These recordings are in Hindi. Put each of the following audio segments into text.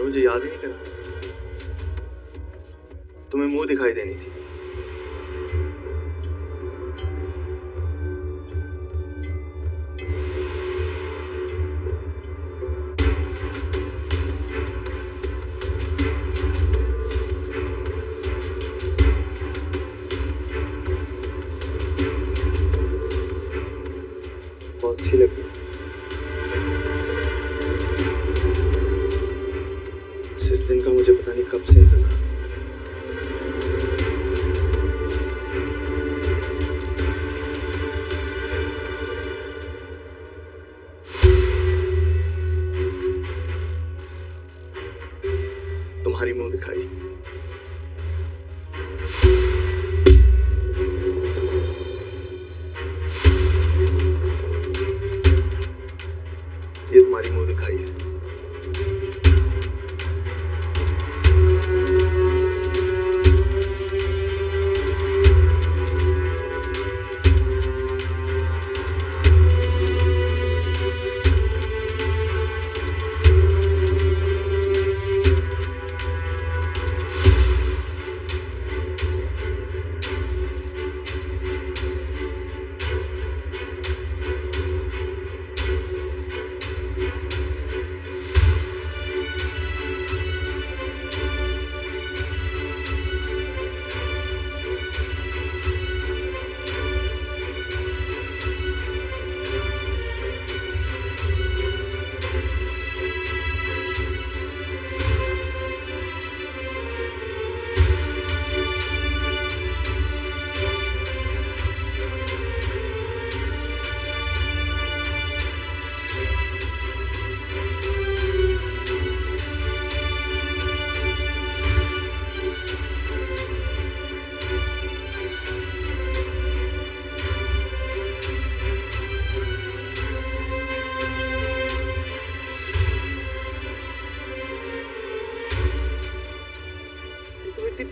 मुझे याद ही नहीं करा। तुम्हें मुंह दिखाई देनी थी। बहुत अच्छी लगी। इस दिन का मुझे पता नहीं कब से इंतजार है। तुम्हारी मुंह दिखाई। ये तुम्हारी मुंह दिखाई है।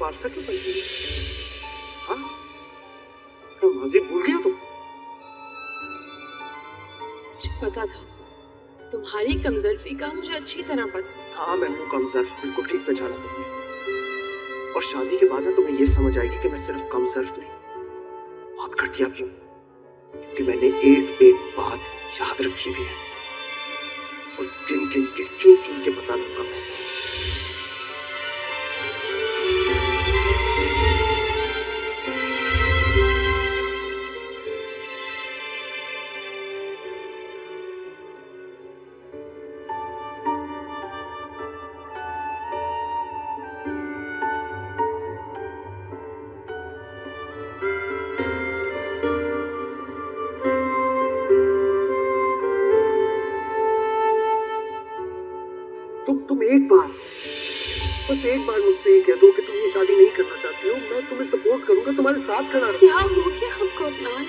पारसा क्यों बन गई? हाँ? माजी भूल गया तुम? मुझे पता था तुम्हारी कमजोरी का, मुझे अच्छी तरह पता था। हाँ, मैंने वो कमजोर बिल्कुल ठीक पहचाना तुमने। और शादी के बाद ना तुम्हें ये समझ आएगी कि मैं सिर्फ कमजोर नहीं, बहुत घटिया भी हूँ, क्योंकि मैंने एक एक बात याद रखी हुई है और गिन गिन के चुन चुन के बता दूंगा मैं। तुम एक बार, बस एक बार मुझसे ये कह दो कि तुम ये शादी नहीं करना चाहती हो, मैं तुम्हें सपोर्ट करूंगा, तुम्हारे साथ खड़ा रहूंगा। क्या हो गया आपको अफनान?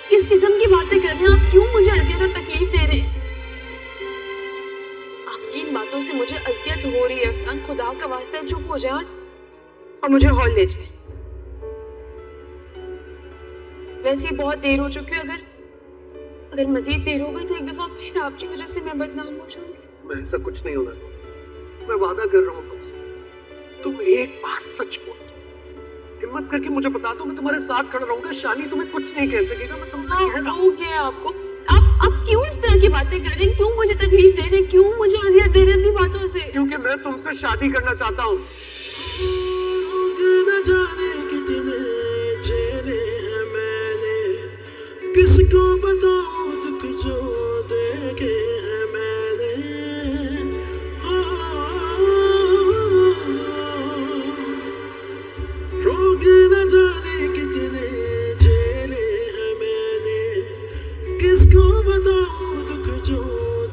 किस किस्म की बातें कर रहे हैं आप? क्यों मुझे अजियत और तकलीफ दे रहे हैं? आपकी इन बातों से मुझे अजियत हो रही है अफनान। खुदा का वास्ता चुप हो जाए और मुझे हॉल ले जाए। वैसे ही बहुत देर हो चुकी है, अगर मजीद देर हो गई तो एक दफा फिर आपकी वजह से मैं बदनाम हो जाऊंगी। मैं ऐसा कुछ नहीं होना, मैं वादा कर रहा हूँ तुमसे, तुम एक बार सच बोलो, हिम्मत करके मुझे बता दो, मैं तुम्हारे साथ खड़ा रहूंगा। शानी तुम्हें कुछ नहीं कह सकेगा, मैं तुमसे कह रहा हूँ। हो गया आपको? आप क्यों इस तरह की बातें कर रहे हैं? क्यों मुझे तकलीफ दे रहे हैं? क्यों मुझे अजियत दे रहे हैं अपनी बातों से? क्योंकि मैं तुमसे शादी करना चाहता हूँ। न जाने कितने चेहरे हैं मैंने, किसको बताऊं दुख जो देखे हैं मैंने। रोग न जाने कितने झेले हैं मैंने, किसको बताऊं दुख जो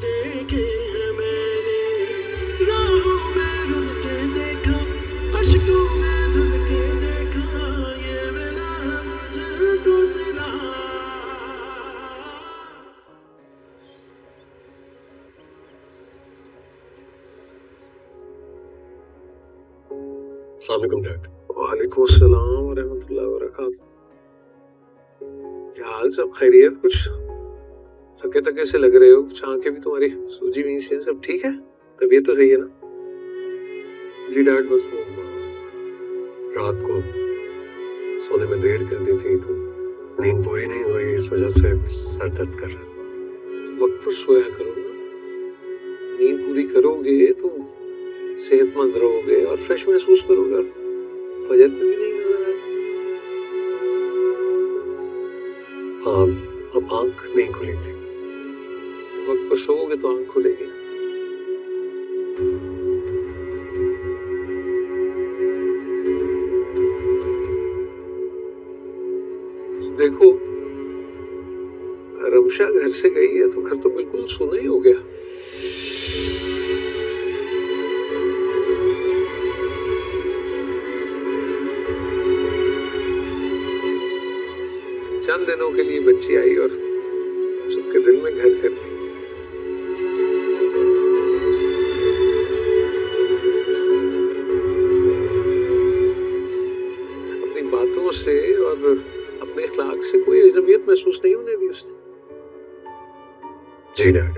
देखे हैं मैंने। राहों में रुल के देखा, अश्कों में धुल के देखा, ये मिला मुझको सिरा। अस्सलाम वालेकुम डैड। वालेकुम अस्सलाम व रहमतुल्लाहि व बरकातहू। क्या हाल, सब खैरियत? कुछ थके थके से लग रहे हो, कुछ आंखें भी तुम्हारी सूजी हुई सी हैं। सब ठीक है? तबीयत तो सही है ना? जी डैड, बस वो रात को सोने में देर कर दी थी तो नींद पूरी नहीं हुई, इस वजह से सर दर्द कर रहा है। वक्त पर सोया करो ना, नींद पूरी करोगे तो सेहतमंद रहोगे और फ्रेश महसूस करोगे और फजर पे भी नहीं नजर आएगा। हाँ, अब आंख नहीं खुली थी, वक्त पर सोओगे तो आंख खुलेगी। देखो, रमशा घर से गई है तो घर तो बिल्कुल सुना ही हो गया। चंद दिनों के लिए बच्ची आई और सबके दिल में घर कर गई। अपनी बातों से और अपने इखलाक से कोई अजनबियत महसूस नहीं होने दी उसने। जी डैड।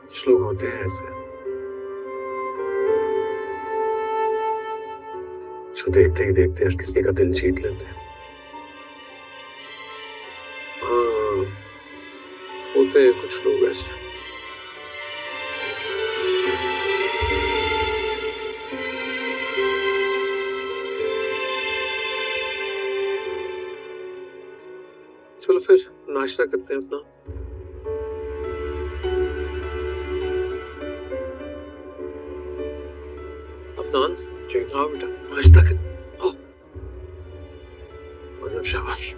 कुछ लोग होते हैं ऐसे जो देखते ही देखते हर किसी का दिल जीत लेते हैं। हाँ, होते हैं कुछ लोग ऐसे। चलो फिर नाश्ता करते हैं अपना। अफनान जी, हाँ बेटा, नाश्ता कर। शाबाश।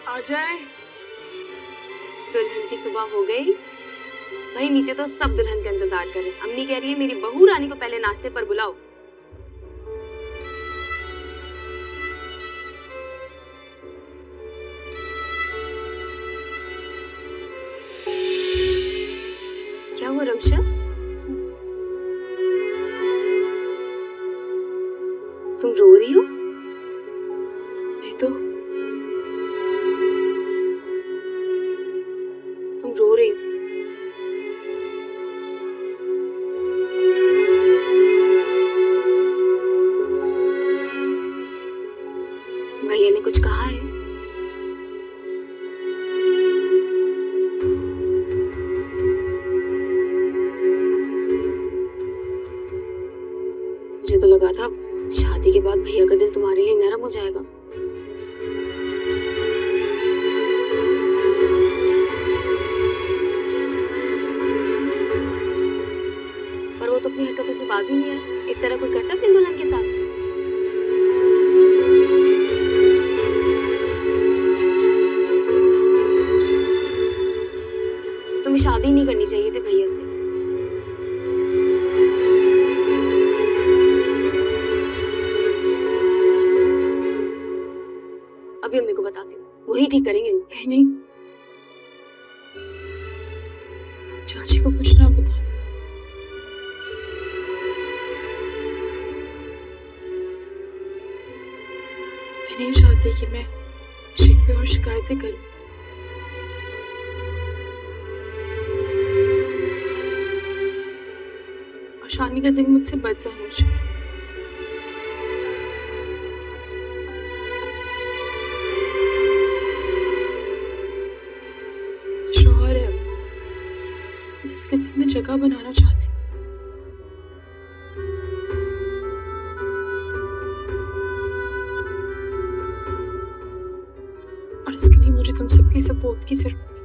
आ जाए। दुल्हन की सुबह हो गई भाई, नीचे तो सब दुल्हन का इंतजार कर रहे हैं। अम्मी कह रही है मेरी बहू रानी को पहले नाश्ते पर बुलाओ। क्या हुआ रमशा? तुम रो रही हो? नहीं तो तुम रो रही हो। भैया ने कुछ कहा है? मुझे तो लगा था शादी के बाद भैया का दिल तुम्हारे लिए नरम हो जाएगा। पर वो तो अपनी हरकतों से बाज ही नहीं है। इस तरह कोई करता अपनी दुल्हन के साथ? तुम्हें शादी नहीं करनी चाहिए थी भैया से। अभी अम्मी को बताती हूँ, वही ठीक करेंगे। नहीं, चाची को कुछ ना बता। मैं नहीं चाहती कि मैं शिकवे और शिकायतें करूं। और शानी का दिल मुझसे बच जाना चाहिए। शौहर है, मैं उसके दिल में जगह बनाना चाहती हूँ। और इसके लिए मुझे तुम सबकी सपोर्ट की जरूरत है।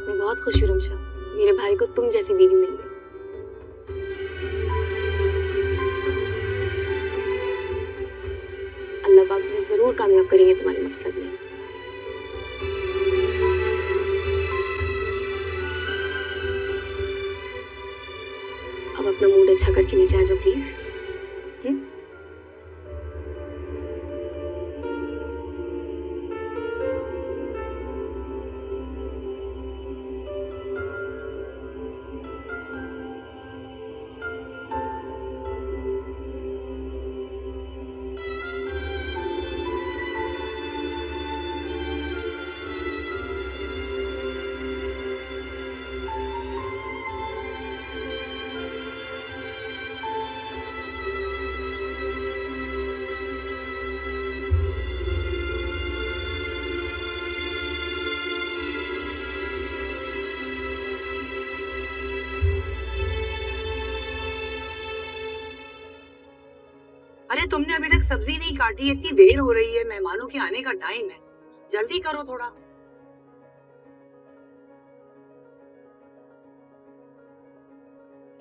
मैं बहुत खुश हूँ रमशा, मेरे भाई को तुम जैसी बीवी मिली है। अल्लाह पाक तुम्हें जरूर कामयाब करेंगे तुम्हारे मकसद में। अच्छा करके नीचे आ जाओ प्लीज। अरे तुमने अभी तक सब्जी नहीं काटी, इतनी देर हो रही है, मेहमानों के आने का टाइम है, जल्दी करो थोड़ा।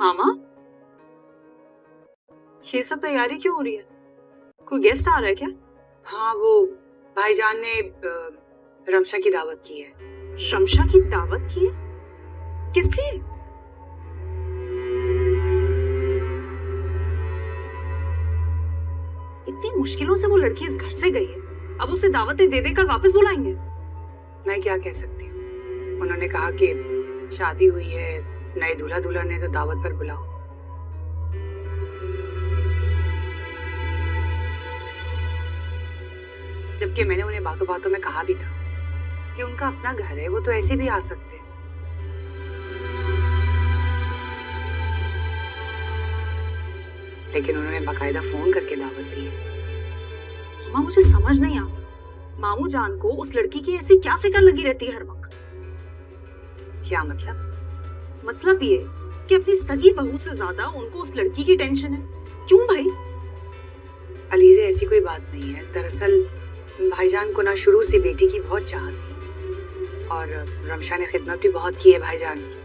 मामा, ये सब तैयारी क्यों हो रही है? कोई गेस्ट आ रहा है क्या? हाँ, वो भाईजान ने रमशा की दावत की है। रमशा की दावत की है? किस लिए? इतनी मुश्किलों से वो लड़की इस घर से गई है, अब उसे दावतें दे देकर वापस बुलाएंगे? मैं क्या कह सकती हूँ, उन्होंने कहा कि शादी हुई है, नए दूल्हा दुल्हन ने, तो दावत पर बुलाओ। जबकि मैंने उन्हें बातों बातों में कहा भी था कि उनका अपना घर है, वो तो ऐसे भी आ सकते हैं। लेकिन उन्होंने बाकायदा फोन करके दावत दी है। मामा, मुझे समझ नहीं आता, मामू जान को उस लड़की की ऐसी क्या फिक्र लगी रहती है हर वक्त? क्या मतलब? मतलब ये कि अपनी सगी बहू से ज्यादा उनको उस लड़की की टेंशन है। क्यों भाई? अलीज़े, ऐसी कोई बात नहीं है। दरअसल भाईजान को ना शुरू से बेटी की बहुत चाहत थी और रमशा ने खिदमत भी बहुत की है भाईजान की।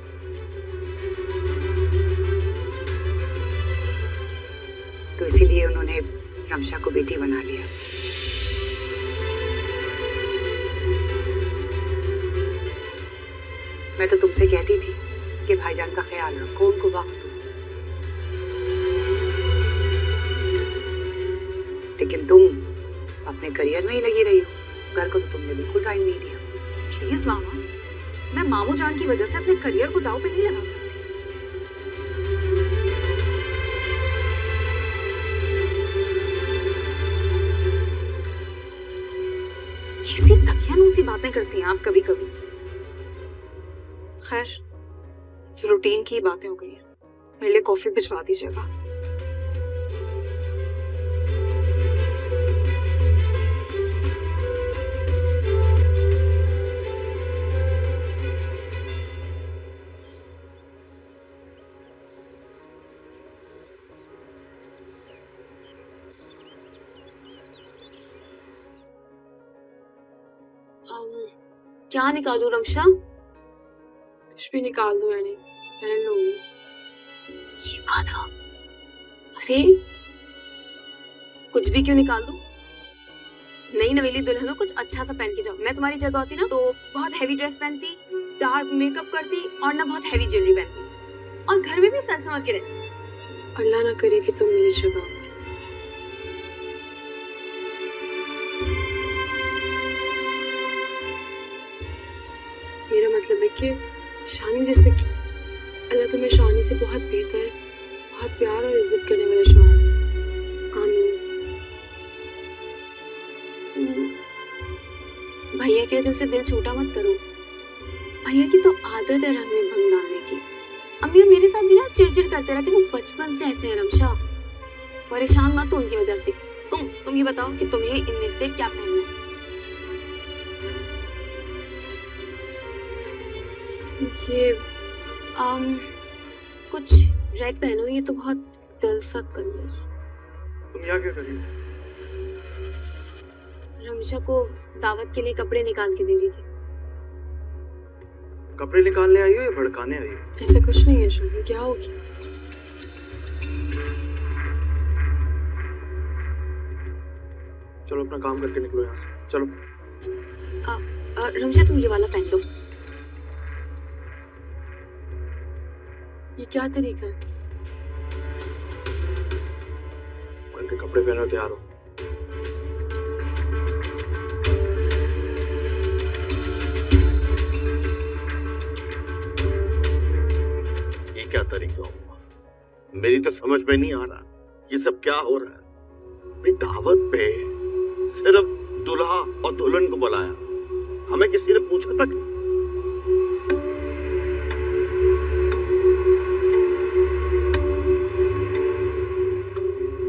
तो इसीलिए उन्होंने रमशा को बेटी बना लिया। मैं तो तुमसे कहती थी कि भाईजान का ख्याल रखो, उनको वक्त दो, लेकिन तुम अपने करियर में ही लगी रही हो। घर को तो तुमने बिल्कुल टाइम नहीं दिया। प्लीज मामा, मैं मामू जान की वजह से अपने करियर को दांव पे नहीं लगा सकती। कैसी तकियानूसी बातें करती हैं आप कभी कभी। खैर, रूटीन की बातें हो गई है, मेरे लिए कॉफी भिजवा दीजिएगा। क्या निकाल दूं रमशा? कुछ भी निकाल दो, यानी पहन लूंगी। ये बात। अरे कुछ भी क्यों निकाल दूं? नई नवेली दुल्हन हो, कुछ अच्छा सा पहन के जाओ। मैं तुम्हारी जगह होती ना तो बहुत हैवी ड्रेस पहनती, डार्क मेकअप करती और ना बहुत हैवी ज्वेलरी पहनती और घर में भी सज संवर के रहती। अल्लाह ना करे कि तुम मेरी जगह हो। मेरा मतलब है कि शानी जैसे कि अल्लाह तुम्हें शानी से बहुत बेहतर, बहुत प्यार और इज्जत करने वाला शौहर। आमीन। भैया की वजह से दिल छोटा मत करो। भैया की तो आदत है रंग में भंग डालने की। अम्मी मेरे साथ भी ना चिड़चिड़ करते रहते, वो बचपन से ऐसे हैं रमशा। परेशान मत हो उनकी वजह से। तुम ये बताओ कि तुम्हें इनमें से क्या पहनना है? ये कुछ रेड पहनो, ये तो बहुत दिल सा कलर। तुम यहाँ क्या कर रही हो? रमशा को दावत के लिए कपड़े निकाल के दे रही थी। कपड़े निकालने आई हो या भड़काने आई हो? ऐसा कुछ नहीं है शानी, क्या होगी? चलो अपना काम करके निकलो यहाँ से, चलो। रमशा तुम ये वाला पहन लो। ये क्या तरीका है? जाके कपड़े पहनो, तैयार हो। ये क्या तरीका हुआ? मेरी तो समझ में नहीं आ रहा ये सब क्या हो रहा है। भाई दावत पे सिर्फ दूल्हा और दुल्हन को बुलाया, हमें किसी ने पूछा तक?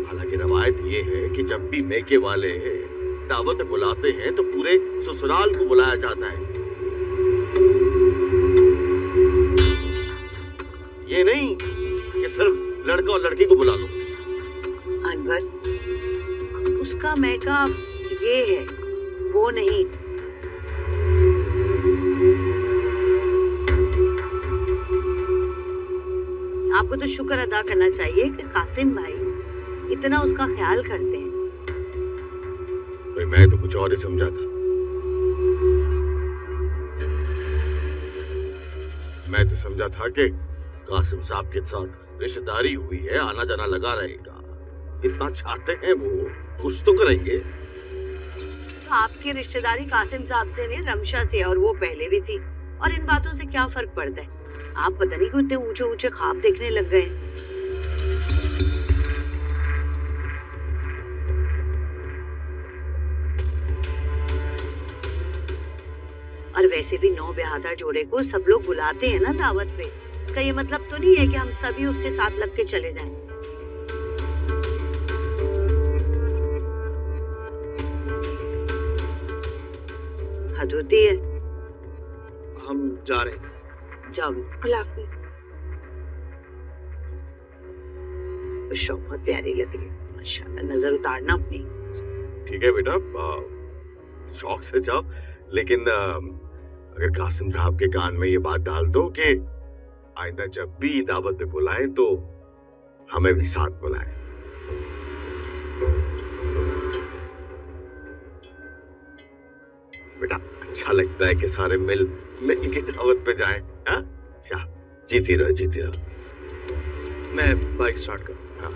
हालांकि रवायत ये है कि जब भी मेके वाले दावत बुलाते हैं तो पूरे ससुराल को बुलाया जाता है, ये नहीं कि सिर्फ लड़का और लड़की को बुला लो। अनवर, उसका मैका ये है, वो नहीं। आपको तो शुक्र अदा करना चाहिए कि कासिम भाई इतना उसका ख्याल करते हैं। भाई मैं तो कुछ और ही समझा था। मैं तो समझा था कि कासिम साहब के साथ रिश्तेदारी हुई है, आना जाना लगा रहेगा। इतना चाहते हैं वो, कुछ तो करेंगे। तो आपकी रिश्तेदारी कासिम साहब से नहीं, रमशा से, और वो पहले भी थी। और इन बातों से क्या फर्क पड़ता है? आप पता नहीं क्यों इतने ऊंचे ऊंचे ख्वाब देखने लग गए। और वैसे भी नौ ब्याहदा जोड़े को सब लोग बुलाते हैं ना दावत पे। इसका ये मतलब तो नहीं है कि हम सभी उसके साथ लग के चले जाएं। हद होती है। हम जा रहे हैं। जाओ। अल्लाह हाफिज। शौक बहुत प्यारी लग रही है माशाल्लाह, नजर उतारना अपनी। ठीक है बेटा, शौक से जाओ, लेकिन अगर कासिम साहब के कान में ये बात डाल दो कि आइंदा जब भी दावत पे बुलाए तो हमें भी साथ बुलाए। बेटा अच्छा लगता है कि सारे मिल के दावत पे जाएं। हाँ क्या, जीती रहो जीती रहो। मैं बाइक स्टार्ट करूँ? हाँ।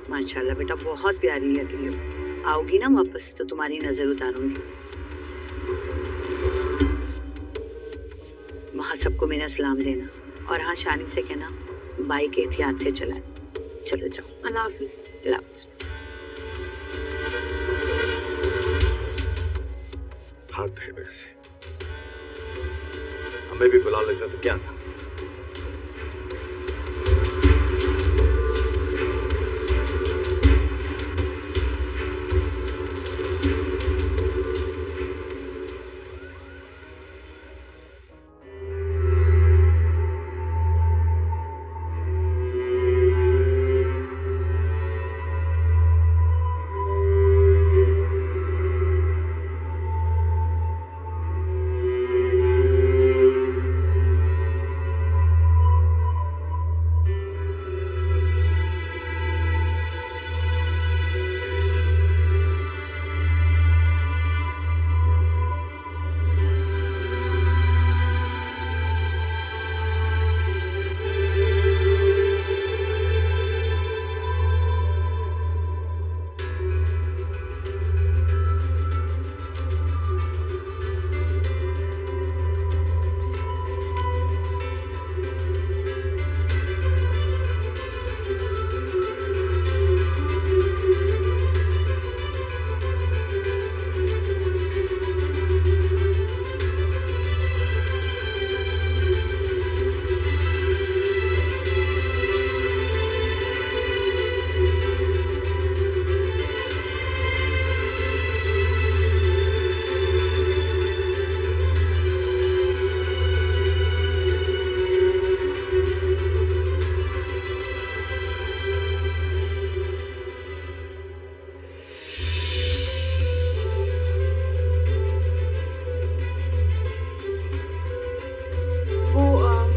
माशाल्लाह बेटा बहुत प्यारी लग रही हो। आओगी ना वापस तो तुम्हारी नजर उतारूंगी। वहाँ सबको मेरा सलाम देना, और हाँ शानी से कहना बाइक एहतियात से चलाए। चलो जाओ। अल्लाह हाफिज। अल्लाह हाफिज। हाथ है वैसे, हमें भी बुला लेता तो क्या था।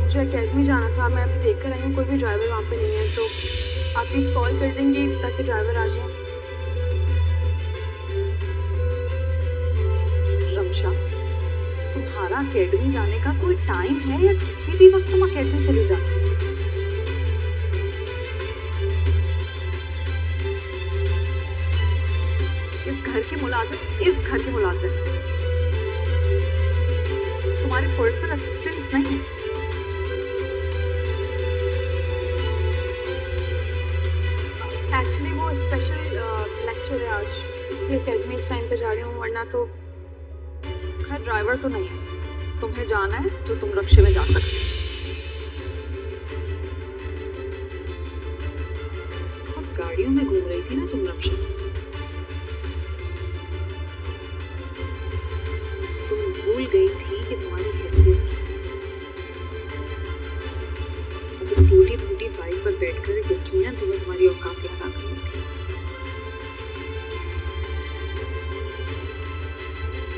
मुझे अकेडमी जाना था, मैं अभी देख कर आई हूँ कोई भी ड्राइवर वहाँ पे नहीं है, तो आप प्लीज़ कॉल कर देंगे ताकि ड्राइवर आ जाए। रमशा, तुम्हारा अकेडमी जाने का कोई टाइम है या किसी भी वक्त तुम अकेडमी चली जाती हो? मुलाजिम इस घर के मुलाजिम, तुम्हारे पर्सनल असिस्टेंट्स नहीं। एक्चुअली वो स्पेशल लेक्चर है आज, इसलिए अकेडमी इस टाइम पे जा रही हूँ, वरना तो खैर ड्राइवर तो नहीं है, तुम्हें जाना है तो तुम रक्शे में जा सकते हो। बहुत गाड़ियों में घूम रही थी ना तुम रक्षा, तुम भूल गई थी कि तुम्हारी हैसियत क्या है। अब इस टूटी फूटी बाइक पर बैठकर यकीनन तुम्हें तुम्हारी औकात याद आ गई होगी।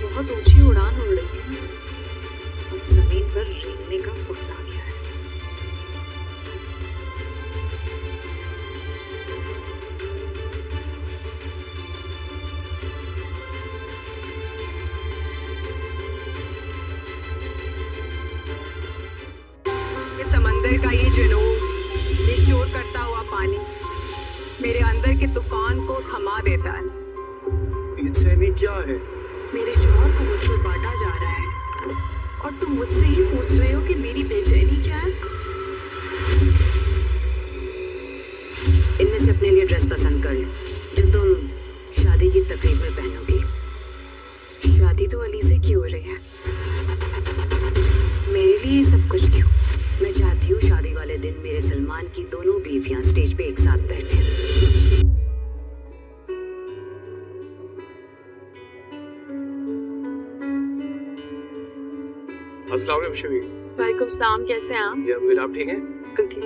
बहुत ऊंची उड़ान उड़ रही थी ना, अब जमीन पर रेंगने का वक्त आ गया है। इस समंदर का ये जुनून, ये शोर करता हुआ पानी मेरे अंदर के तूफान को थमा देता है। बेचैनी क्या है? मेरे शौहर को मुझसे बांटा जा रहा है और तुम मुझसे ही पूछ रहे हो कि मेरी बेचैनी क्या है। इनमें से अपने लिए ड्रेस पसंद कर लो जो तुम शादी की तकरीब में पहनोगी। शादी तो अली से क्यों हो रही है? मेरे लिए ये सब कुछ क्यों? मैं चाहती हूँ शादी वाले दिन मेरे सलमान की दोनों बीवियां स्टेज पे एक साथ बैठे। अस्सलाम वालेकुम शबी। वालेकुम सलाम, कैसे हैं आप? जी अमीर, आप ठीक हैं? बिल्कुल ठीक।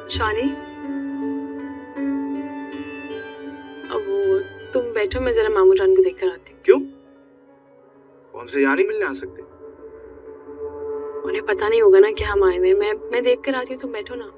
शानी, अब वो तुम बैठो, मैं जरा मामू जान को देख कर आती हूँ। क्यों? वो हमसे यहाँ नहीं मिलने आ सकते? उन्हें पता नहीं होगा ना कि हम आए हुए हैं। मैं देख कर आती हूँ, तुम बैठो ना।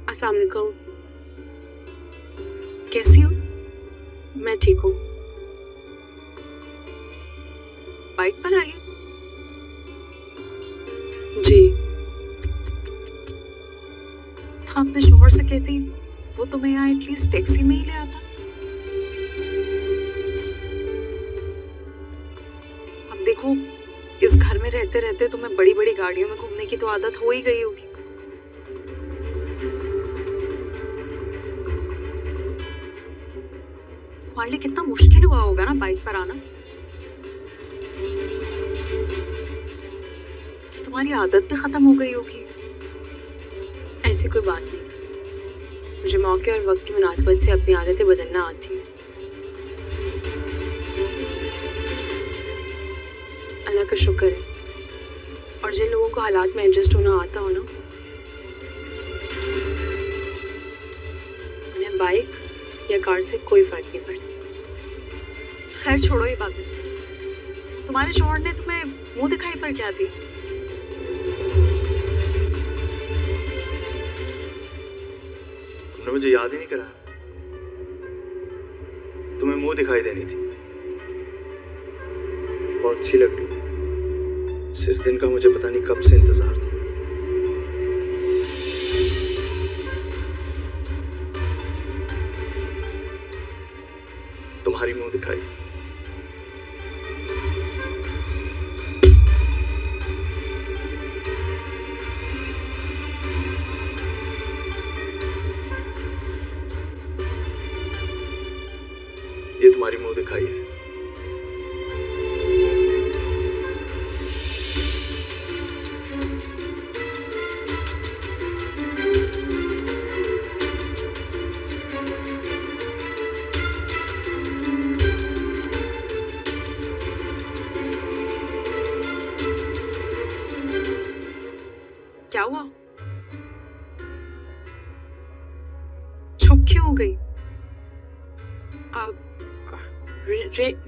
अस्सलाम वालेकुम। कैसी हो? मैं ठीक हूँ। बाइक पर आई हो? जी। तो अपने शोहर से कहती वो तुम्हें यहाँ एटलीस्ट टैक्सी में ही ले आता। अब देखो, इस घर में रहते रहते तुम्हें बड़ी बड़ी गाड़ियों में घूमने की तो आदत हो ही गई होगी। तुम्हारे लिए कितना मुश्किल हुआ होगा ना बाइक पर आना। तो तुम्हारी आदत भी खत्म हो गई होगी। ऐसी कोई बात नहीं, मुझे मौके और वक्त की मुनासिबत से अपनी आदतें बदलना आती है। अल्लाह का शुक्र है। और जिन लोगों को हालात में एडजस्ट होना आता हो ना, उन्हें बाइक या कार से कोई फर्क नहीं पड़ता। खैर छोड़ो ये बातें। तुम्हारे शौहर ने तुम्हें मुंह दिखाई पर क्या दी? तुमने मुझे याद ही नहीं करा। मुंह दिखाई देनी थी। बहुत अच्छी लग रही। इस दिन का मुझे पता नहीं कब से इंतजार था। तुम्हारी मुंह दिखाई। ये तुम्हारी मुंह दिखाई है। क्या हुआ? चुप क्यों हो गई?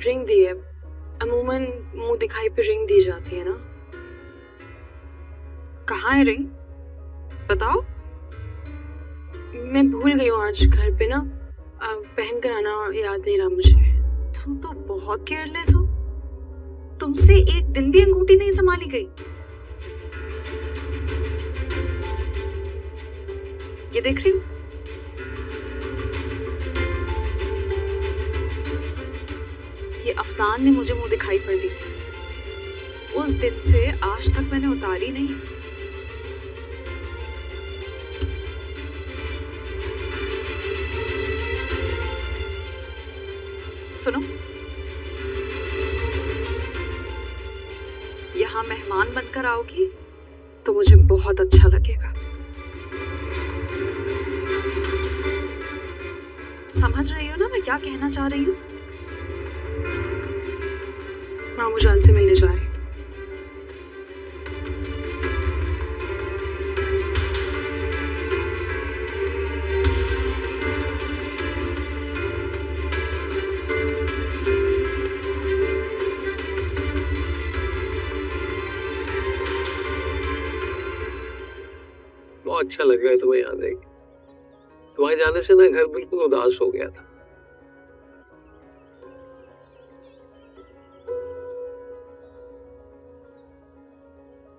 रिंग दी है। अमूमन मुंह दिखाई पे रिंग दी जाती है ना। कहाँ है रिंग? बताओ। मैं भूल गई हूँ आज घर पे ना। पहन कर आना याद नहीं रहा मुझे। तुम तो बहुत केयरलेस हो। तुमसे एक दिन भी अंगूठी नहीं संभाली गई। ये देख रही हो? ये अफनान ने मुझे मुंह दिखाई पर दी थी। उस दिन से आज तक मैंने उतारी नहीं। सुनो, यहाँ मेहमान बनकर आओगी तो मुझे बहुत अच्छा लगेगा। समझ रही हो ना मैं क्या कहना चाह रही हूँ? मामू जान से मिलने जा रही। बहुत अच्छा लग रहा है तुम्हें यहाँ देख। तुम्हारे जाने से ना घर बिल्कुल उदास हो गया था।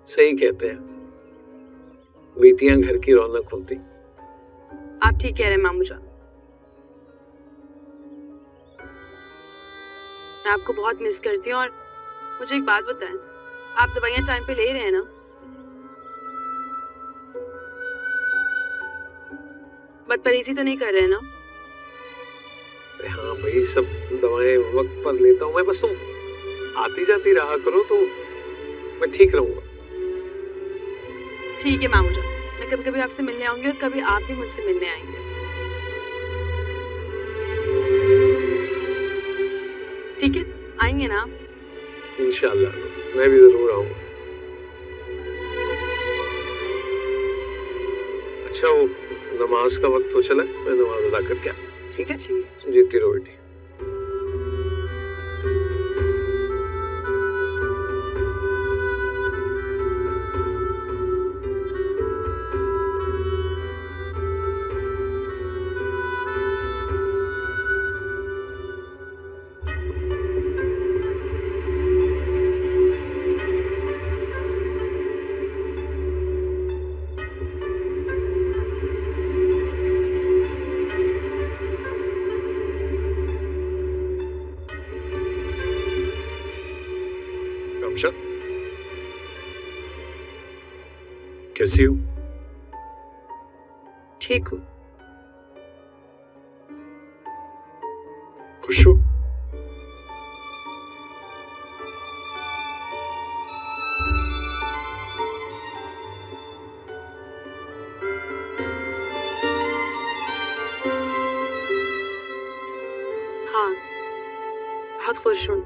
सही कहते हैं, बेटियां घर की रौनक होती। आप ठीक कह रहे हैं मामू जान। मैं आपको बहुत मिस करती हूँ। और मुझे एक बात बताएं, आप दवाइयाँ टाइम पे ले रहे हैं ना? बदपरहेजी तो नहीं कर रहे हैं ना? हाँ भाई, सब दवाएं वक्त पर लेता हूँ मैं। बस तुम आती जाती रहा करो तो मैं ठीक रहूंगा। ठीक है मामू जान, मैं कभी कभी आपसे मिलने आऊंगी और कभी आप भी मुझसे मिलने आएंगे। ठीक है, आएंगे ना आप? इंशाल्लाह मैं भी जरूर आऊंगा। अच्छा, वो नमाज का वक्त तो चला, मैं नमाज अदा करके आता। ठीक है, जीती रहो बेटी। कैसी हो? ठीक हूँ। खुश हो? हाँ, बहुत खुश हूँ।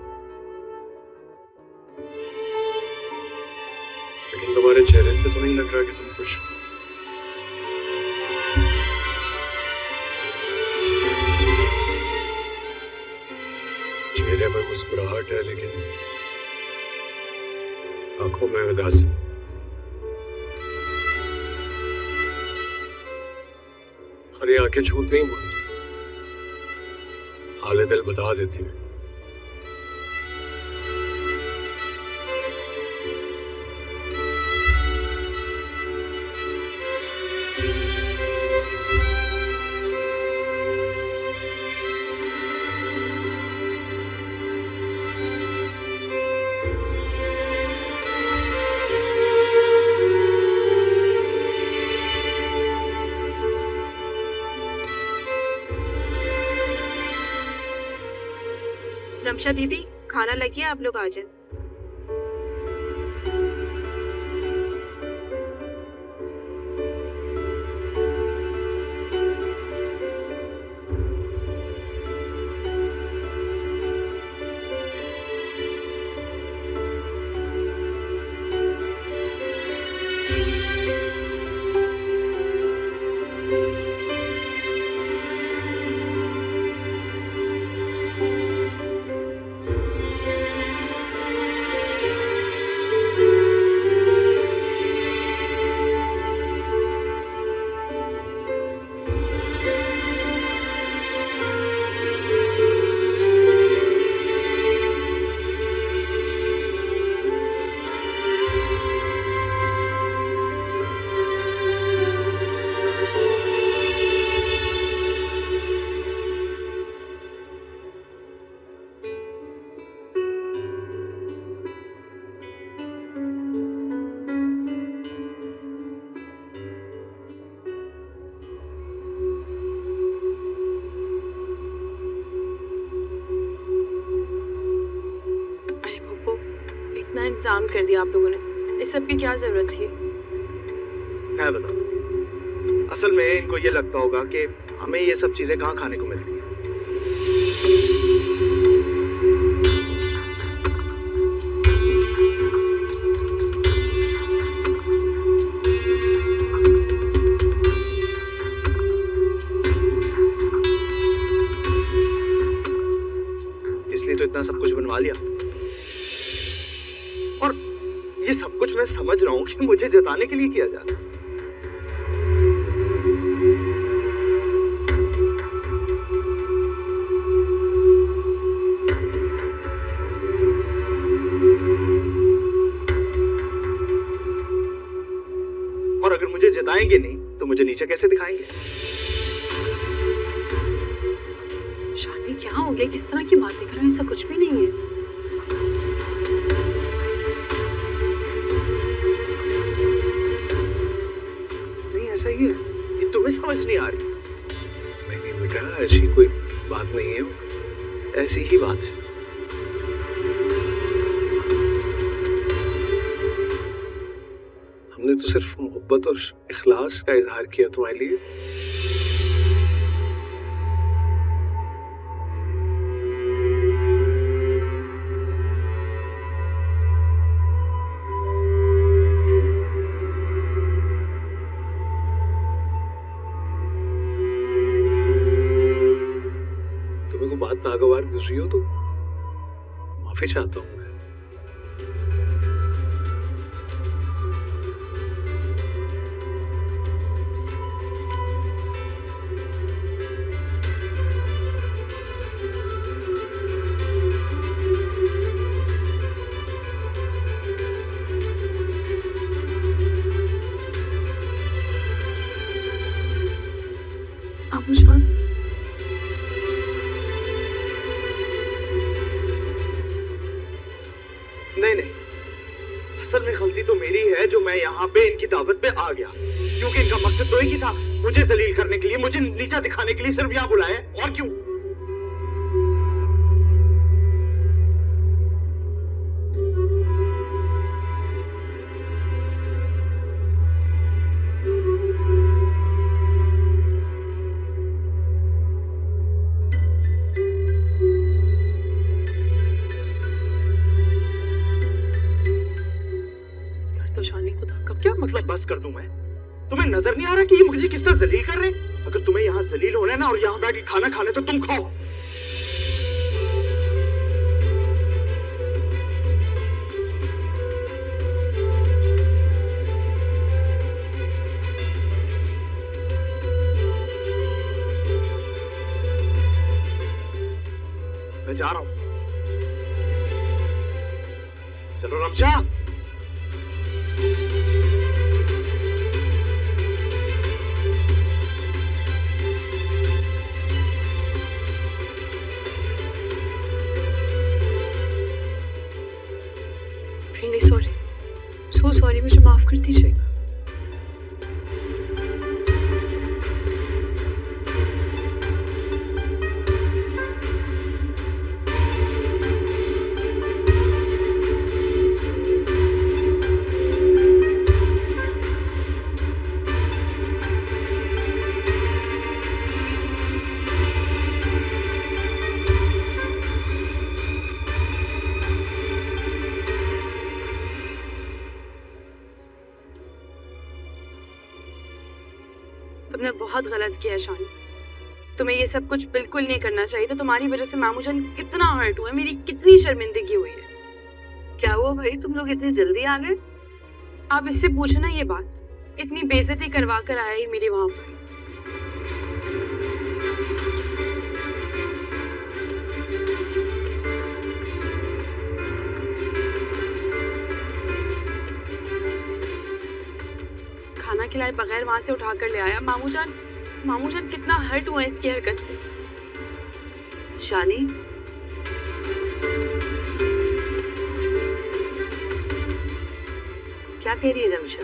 लेकिन तुम्हारे चेहरे से तो नहीं लग रहा कि तुम खुश हो। चेहरे पर मुस्कुराहट है लेकिन आंखों में उदासी। और ये आंखें झूठ नहीं बोलती। हाल दिल बता देती है। रमशा बीबी, खाना लग गया, आप लोग आ जाए। इंतजाम कर दिया आप लोगों ने, इस सब की क्या जरूरत थी? मैं बताता हूँ। असल में इनको ये लगता होगा कि हमें ये सब चीजें कहाँ खाने को मिलती हैं। इसलिए तो इतना सब कुछ बनवा लिया। और ये सब कुछ मैं समझ रहा हूं कि मुझे जताने के लिए किया जा रहा है। और अगर मुझे जताएंगे नहीं तो मुझे नीचे कैसे दिखाएंगे? शानी, क्या हो गया? किस तरह की बातें कर रहे हो? ऐसा कुछ भी नहीं है। ऐसा ही है, ये तुम्हें समझ नहीं आ रही। नहीं बेटा, ऐसी कोई बात नहीं है। ऐसी ही बात है। हमने तो सिर्फ मोहब्बत और इखलास का इजहार किया तुम्हारे लिए। बात नागवार गुजरी हो तो माफी चाहता हूं मैं। आमुशान, नहीं, असल में गलती तो मेरी है जो मैं यहाँ पे इनकी दावत पे आ गया, क्योंकि इनका मकसद तो एक ही था, मुझे जलील करने के लिए, मुझे नीचा दिखाने के लिए सिर्फ यहाँ बुलाया। और क्यों? क्या मतलब बस कर दूं मैं? तुम्हें नजर नहीं आ रहा कि ये मुझे किस तरह जलील कर रहे हैं? अगर तुम्हें यहाँ जलील होना है ना और यहाँ बैठ के खाना खाने तो तुम खाओ। मैं जा रहा हूं। चलो Ramsha. Really sorry, so sorry, मुझे माफ कर दीजिएगा। तुमने बहुत गलत किया शानी, तुम्हें ये सब कुछ बिल्कुल नहीं करना चाहिए था। तुम्हारी वजह से मामू जान कितना हर्ट हुआ, मेरी कितनी शर्मिंदगी हुई है। क्या हुआ भाई, तुम लोग इतनी जल्दी आ गए? आप इससे पूछना ये बात, इतनी बेइज्जती करवा कर आया ही मेरी वहां पर। खाना खिलाए बगैर वहां से उठा कर ले आया। मामू जान कितना हर्ट हुआ इसकी हरकत से। शानी, क्या कह रही है रमशा?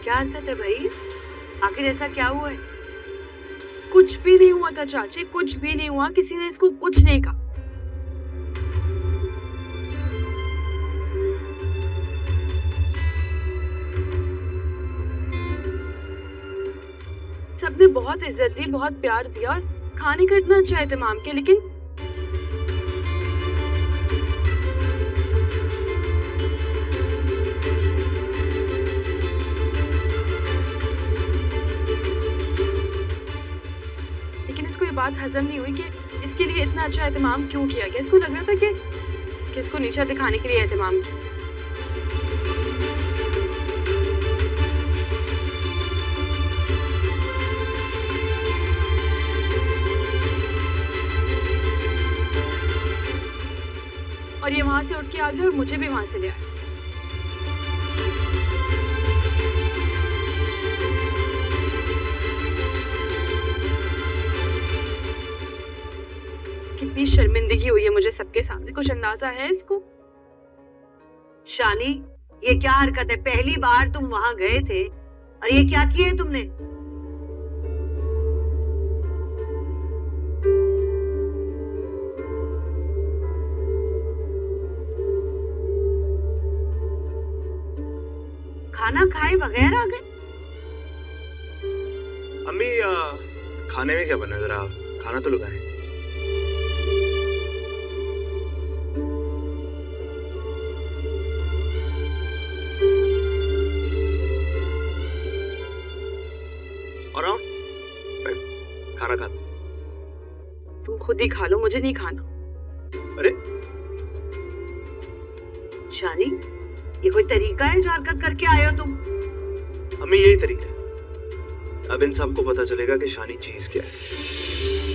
क्या हरकत है भाई? आखिर ऐसा क्या हुआ है? कुछ भी नहीं हुआ था चाची, कुछ भी नहीं हुआ, किसी ने इसको कुछ नहीं कहा। सबने बहुत इज्जत दी, बहुत प्यार दिया और खाने का इतना अच्छा एहतमाम किया, लेकिन इसको ये बात हजम नहीं हुई कि इसके लिए इतना अच्छा एहतमाम क्यों किया गया। इसको लग रहा था कि इसको नीचा दिखाने के लिए एहतमाम किया। और ये वहां से उठ के आ गया और मुझे भी वहां से ले आया। कितनी शर्मिंदगी हुई है मुझे सबके सामने, कुछ अंदाजा है इसको? शानी, ये क्या हरकत है? पहली बार तुम वहां गए थे और ये क्या किया है तुमने? खाना खाए बगैर आ गए? अम्मी खाने में क्या बना, जरा खाना तो लगाए। और खाना खा। तुम खुद ही खा लो, मुझे नहीं खाना। अरे शानी, ये कोई तरीका है जो हरकत करके आए हो तुम? अम्मी यही तरीका है, अब इन सबको पता चलेगा कि शानी चीज क्या है।